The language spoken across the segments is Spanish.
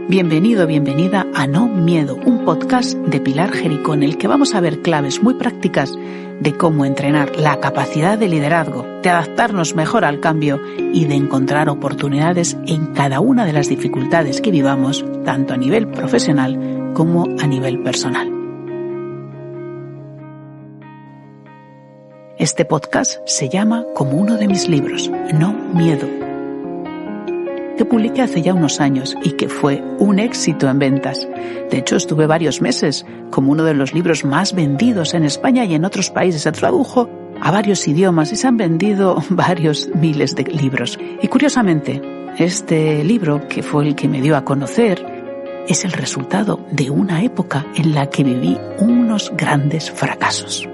Bienvenido, bienvenida a No Miedo, un podcast de Pilar Jericó en el que vamos a ver claves muy prácticas de cómo entrenar la capacidad de liderazgo, de adaptarnos mejor al cambio y de encontrar oportunidades en cada una de las dificultades que vivamos, tanto a nivel profesional como a nivel personal. Este podcast se llama como uno de mis libros, No Miedo, que publiqué hace ya unos años y que fue un éxito en ventas. De hecho, estuve varios meses como uno de los libros más vendidos en España y en otros países. Se tradujo a varios idiomas y se han vendido varios miles de libros. Y curiosamente, este libro, que fue el que me dio a conocer, es el resultado de una época en la que viví unos grandes fracasos.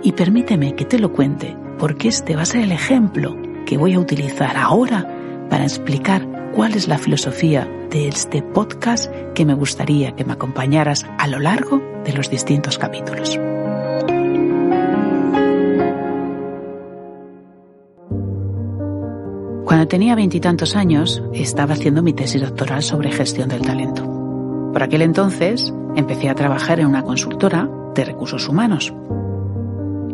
Y permíteme que te lo cuente, porque este va a ser el ejemplo que voy a utilizar ahora para explicar cuál es la filosofía de este podcast que me gustaría que me acompañaras a lo largo de los distintos capítulos. Cuando tenía 20 y tantos años, estaba haciendo mi tesis doctoral sobre gestión del talento. Por aquel entonces, empecé a trabajar en una consultora de recursos humanos.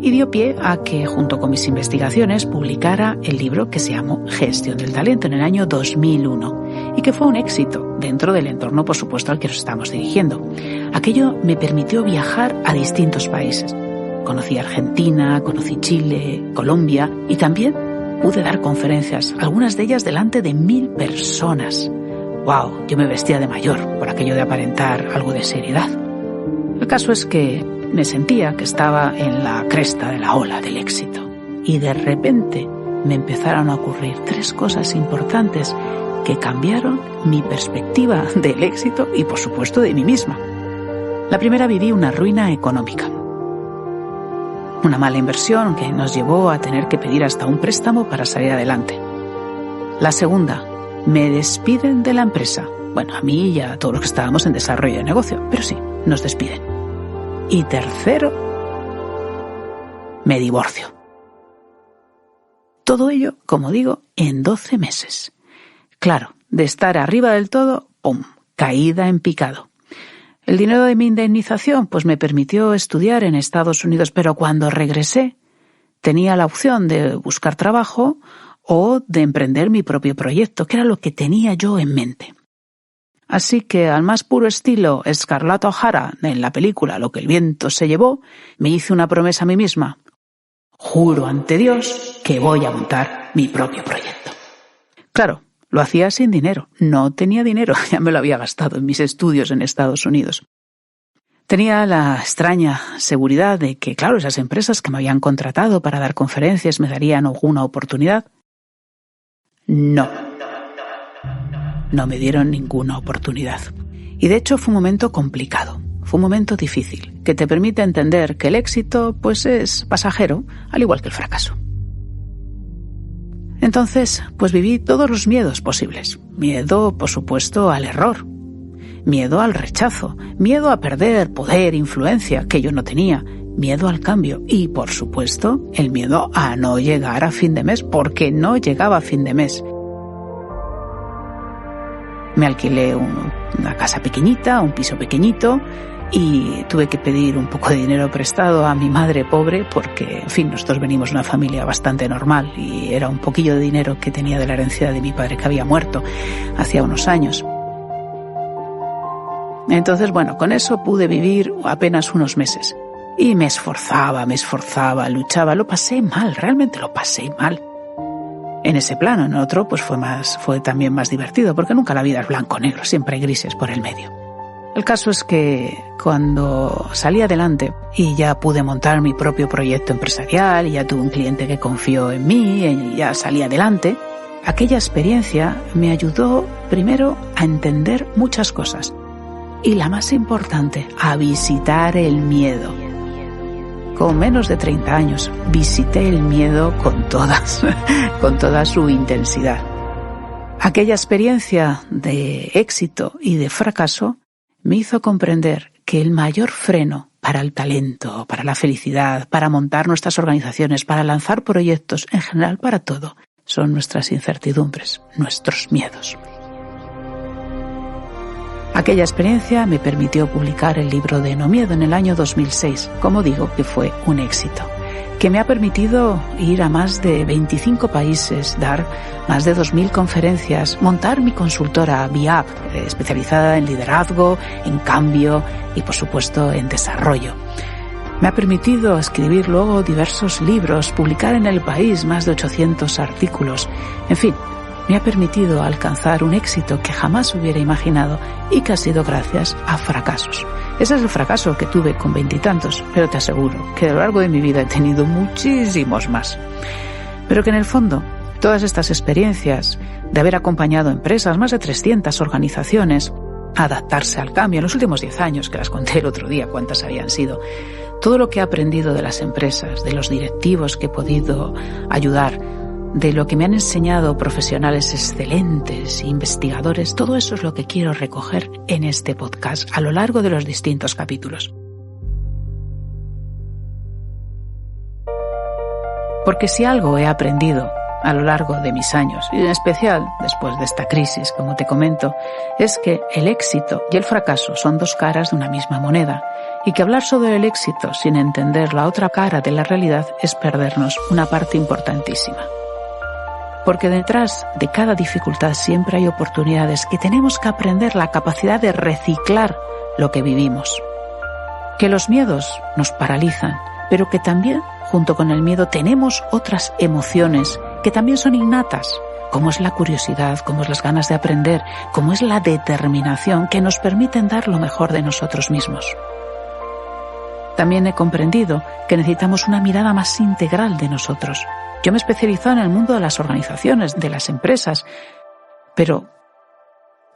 Y dio pie a que, junto con mis investigaciones, publicara el libro que se llamó Gestión del Talento en el año 2001 y que fue un éxito dentro del entorno, por supuesto, al que nos estamos dirigiendo. Aquello me permitió viajar a distintos países. Conocí Argentina, conocí Chile, Colombia y también pude dar conferencias, algunas de ellas delante de 1000 personas. ¡Wow! Yo me vestía de mayor por aquello de aparentar algo de seriedad. El caso es que me sentía que estaba en la cresta de la ola del éxito y de repente me empezaron a ocurrir 3 cosas importantes que cambiaron mi perspectiva del éxito y, por supuesto, de mí misma. La primera, viví una ruina económica. Una mala inversión que nos llevó a tener que pedir hasta un préstamo para salir adelante. La segunda, me despiden de la empresa. Bueno, a mí y a todos los que estábamos en desarrollo de negocio, pero sí, nos despiden. Y tercero, me divorcio. Todo ello, como digo, en 12 meses. Claro, de estar arriba del todo, ¡pum!, caída en picado. El dinero de mi indemnización pues me permitió estudiar en Estados Unidos, pero cuando regresé tenía la opción de buscar trabajo o de emprender mi propio proyecto, que era lo que tenía yo en mente. Así que, al más puro estilo Scarlett O'Hara en la película Lo que el viento se llevó, me hice una promesa a mí misma. Juro ante Dios que voy a montar mi propio proyecto. Claro, lo hacía sin dinero. No tenía dinero, ya me lo había gastado en mis estudios en Estados Unidos. Tenía la extraña seguridad de que, claro, esas empresas que me habían contratado para dar conferencias me darían alguna oportunidad. No me dieron ninguna oportunidad. Y de hecho fue un momento complicado, fue un momento difícil, que te permite entender que el éxito pues es pasajero, al igual que el fracaso. Entonces, pues viví todos los miedos posibles. Miedo, por supuesto, al error. Miedo al rechazo. Miedo a perder poder, influencia, que yo no tenía. Miedo al cambio. Y, por supuesto, el miedo a no llegar a fin de mes, porque no llegaba a fin de mes. Me alquilé una casa pequeñita, un piso pequeñito y tuve que pedir un poco de dinero prestado a mi madre pobre porque, en fin, nosotros venimos de una familia bastante normal y era un poquillo de dinero que tenía de la herencia de mi padre que había muerto hacía unos años. Entonces, bueno, con eso pude vivir apenas unos meses y me esforzaba, luchaba, lo pasé mal, realmente lo pasé mal. En ese plano, en otro, pues fue también más divertido, porque nunca la vida es blanco o negro, siempre hay grises por el medio. El caso es que cuando salí adelante y ya pude montar mi propio proyecto empresarial y ya tuve un cliente que confió en mí y ya salí adelante, aquella experiencia me ayudó primero a entender muchas cosas y la más importante, a visitar el miedo. Con menos de 30 años, visité el miedo con toda su intensidad. Aquella experiencia de éxito y de fracaso me hizo comprender que el mayor freno para el talento, para la felicidad, para montar nuestras organizaciones, para lanzar proyectos, en general para todo, son nuestras incertidumbres, nuestros miedos. Aquella experiencia me permitió publicar el libro de No Miedo en el año 2006, como digo, que fue un éxito, que me ha permitido ir a más de 25 países, dar más de 2.000 conferencias, montar mi consultora BIAP, especializada en liderazgo, en cambio y, por supuesto, en desarrollo. Me ha permitido escribir luego diversos libros, publicar en El País más de 800 artículos, en fin, me ha permitido alcanzar un éxito que jamás hubiera imaginado y que ha sido gracias a fracasos. Ese es el fracaso que tuve con 20 y tantos, pero te aseguro que a lo largo de mi vida he tenido muchísimos más. Pero que en el fondo, todas estas experiencias de haber acompañado empresas, más de 300 organizaciones, a adaptarse al cambio en los últimos 10 años, que las conté el otro día, cuántas habían sido, todo lo que he aprendido de las empresas, de los directivos que he podido ayudar, de lo que me han enseñado profesionales excelentes, investigadores, todo eso es lo que quiero recoger en este podcast a lo largo de los distintos capítulos. Porque si algo he aprendido a lo largo de mis años, y en especial después de esta crisis, como te comento, es que el éxito y el fracaso son dos caras de una misma moneda, y que hablar sobre el éxito sin entender la otra cara de la realidad es perdernos una parte importantísima. Porque detrás de cada dificultad siempre hay oportunidades que tenemos que aprender la capacidad de reciclar lo que vivimos. Que los miedos nos paralizan, pero que también, junto con el miedo, tenemos otras emociones que también son innatas, como es la curiosidad, como es las ganas de aprender, como es la determinación que nos permiten dar lo mejor de nosotros mismos. También he comprendido que necesitamos una mirada más integral de nosotros. Yo me he especializado en el mundo de las organizaciones, de las empresas, pero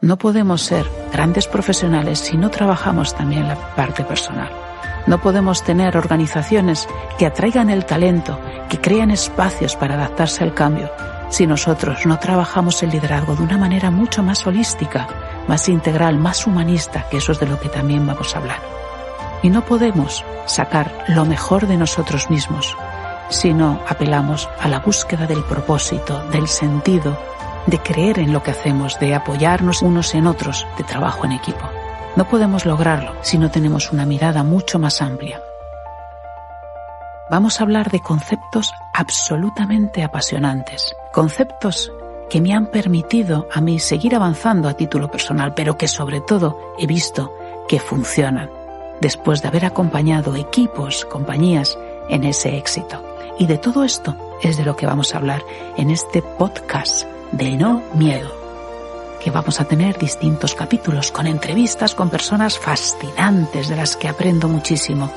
no podemos ser grandes profesionales si no trabajamos también la parte personal. No podemos tener organizaciones que atraigan el talento, que crean espacios para adaptarse al cambio, si nosotros no trabajamos el liderazgo de una manera mucho más holística, más integral, más humanista, que eso es de lo que también vamos a hablar. Y no podemos sacar lo mejor de nosotros mismos si no apelamos a la búsqueda del propósito, del sentido, de creer en lo que hacemos, de apoyarnos unos en otros, de trabajo en equipo. No podemos lograrlo si no tenemos una mirada mucho más amplia. Vamos a hablar de conceptos absolutamente apasionantes, conceptos que me han permitido a mí seguir avanzando a título personal, pero que sobre todo he visto que funcionan, después de haber acompañado equipos, compañías en ese éxito. Y de todo esto es de lo que vamos a hablar en este podcast de No Miedo, que vamos a tener distintos capítulos con entrevistas con personas fascinantes de las que aprendo muchísimo,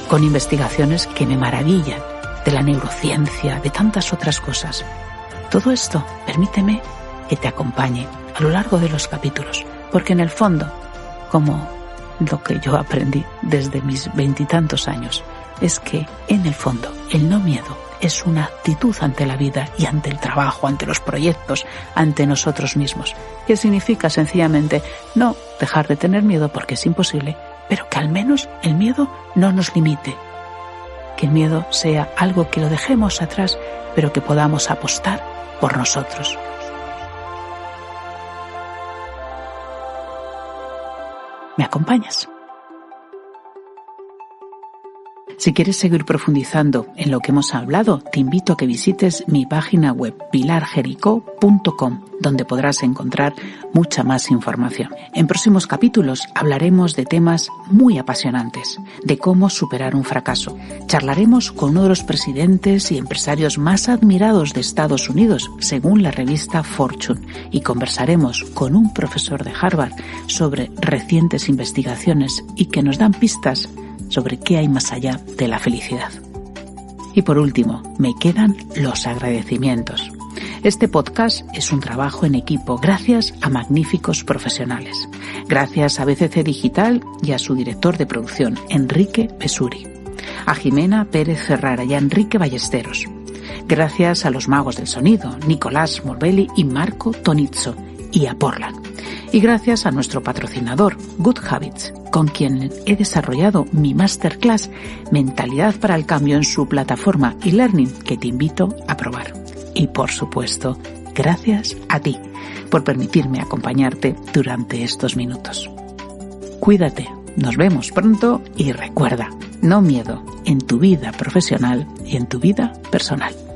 con investigaciones que me maravillan, de la neurociencia, de tantas otras cosas. Todo esto permíteme que te acompañe a lo largo de los capítulos, porque en el fondo, como lo que yo aprendí desde mis 20 y tantos años, es que en el fondo el no miedo es una actitud ante la vida y ante el trabajo, ante los proyectos, ante nosotros mismos, que significa sencillamente no dejar de tener miedo porque es imposible, pero que al menos el miedo no nos limite, que el miedo sea algo que lo dejemos atrás, pero que podamos apostar por nosotros. ¿Me acompañas? Si quieres seguir profundizando en lo que hemos hablado, te invito a que visites mi página web pilarjerico.com, donde podrás encontrar mucha más información. En próximos capítulos hablaremos de temas muy apasionantes, de cómo superar un fracaso. Charlaremos con uno de los presidentes y empresarios más admirados de Estados Unidos, según la revista Fortune, y conversaremos con un profesor de Harvard sobre recientes investigaciones y que nos dan pistas sobre qué hay más allá de la felicidad. Y por último, me quedan los agradecimientos. Este podcast es un trabajo en equipo gracias a magníficos profesionales. Gracias a BCC Digital y a su director de producción, Enrique Pesuri. A Jimena Pérez Ferrara y a Enrique Ballesteros. Gracias a los magos del sonido, Nicolás Morbelli y Marco Tonizzo. Y a Portland. Y gracias a nuestro patrocinador, Good Habits, con quien he desarrollado mi masterclass Mentalidad para el Cambio en su plataforma e-learning, que te invito a probar. Y por supuesto, gracias a ti por permitirme acompañarte durante estos minutos. Cuídate, nos vemos pronto y recuerda, no miedo en tu vida profesional y en tu vida personal.